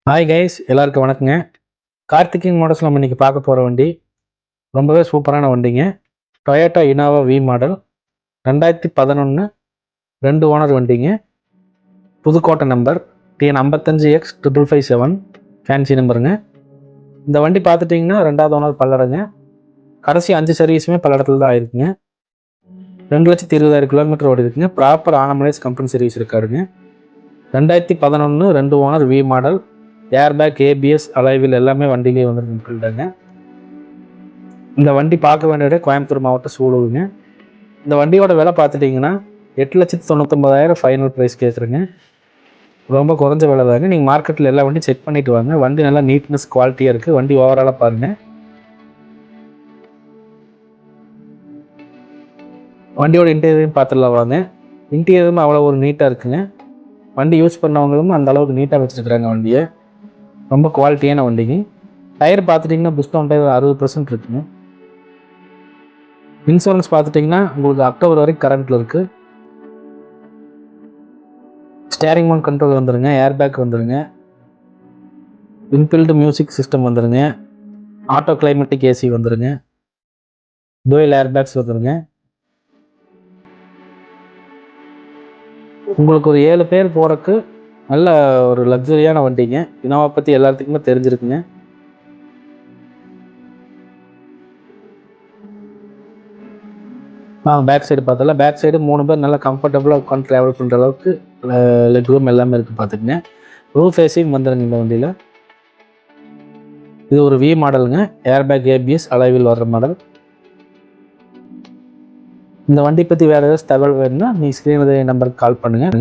Hi guys, எல்லாருக்கும் வணக்கங்க. கார்த்திகிங் models நம்ம இன்றைக்கி பார்க்க போகிற வண்டி ரொம்பவே சூப்பரான வண்டிங்க. Toyota Innova V model 2011 2 owner வண்டிங்க. Pudukkottai number TN 55X5557 fancy நம்பருங்க. இந்த வண்டி பார்த்துட்டிங்கன்னா 2வது ஓனர் பல்லடங்க. கடைசி 5 சர்வீஸுமே பல்லடத்தில் தான் ஆயிருக்குங்க. 2,20,000 கிலோமீட்டர் ஓடி இருக்குங்க. ப்ராப்பர் ஆனமலைஸ் கம்பெனி சர்வீஸ் இருக்காருங்க. 2011 2 owner V model. Airbag, ABS, alloy wheel எல்லாமே வண்டியிலே வந்துருக்குங்க. இந்த வண்டி பார்க்க வேண்டிய கோயம்புத்தூர் மாவட்டம் சூலூருங்க. இந்த வண்டியோட விலை பார்த்துட்டிங்கன்னா 8,99,000 ஃபைனல் ப்ரைஸ் கேட்குறேங்க. ரொம்ப குறைஞ்ச விலை தாங்க. நீங்கள் மார்க்கெட்டில் எல்லா வண்டியும் செக் பண்ணிவிட்டு வாங்க. வண்டி நல்லா நீட்னஸ் குவாலிட்டியாக இருக்குது. வண்டி ஓவராலாக பாருங்கள். வண்டியோட இன்டீரியரும் பார்த்துடலாம் வாங்க. இன்டீரியரும் அவ்வளோ ஒரு நீட்டாக இருக்குங்க. வண்டி யூஸ் பண்ணவங்களும் அந்த அளவுக்கு நீட்டாக வச்சுருக்குறாங்க வண்டியை. ரொம்ப குவாலிட்டியான வண்டிங்க. டயர் பார்த்துட்டிங்கன்னா பிஸ்டோன் டயர் 60% இருக்குங்க. இன்சூரன்ஸ் பார்த்துட்டிங்கன்னா உங்களுக்கு அக்டோபர் வரைக்கும் கரண்ட்டில் இருக்குது. ஸ்டேரிங் மவுண்ட் கண்ட்ரோல் வந்துடுங்க. ஏர்பேக் வந்துடுங்க. இன்பில்டு மியூசிக் சிஸ்டம் வந்துடுங்க. ஆட்டோ கிளைமேட்டிக் ஏசி வந்துடுங்க. டூயல் ஏர்பேக்ஸ் வந்துடுங்க. உங்களுக்கு ஒரு 7 பேர் போகிறக்கு நல்ல ஒரு லக்ஸரியான வண்டிங்க. இனோவா பற்றி எல்லாத்துக்குமே தெரிஞ்சிருக்குங்க. பேக் சைடு பார்த்தலாம். பேக் சைடு 3 பேர் நல்லா கம்ஃபர்டபுளாக உட்காந்து ட்ராவல் பண்ணுற அளவுக்கு லெக் ரூம் எல்லாமே இருக்குது பார்த்துக்குங்க. ரூஃப் ஏசியும் வந்துடுங்க இந்த வண்டியில். இது ஒரு வி மாடலுங்க. ஏர்பேக், ஏபிஎஸ், அலைவில் வர்ற மாடல். இந்த வண்டி பற்றி வேறு ஏதாச்சும் தகவல் வேணும்னா நீங்கள் ஸ்க்ரீனில் நம்பருக்கு கால் பண்ணுங்கள்.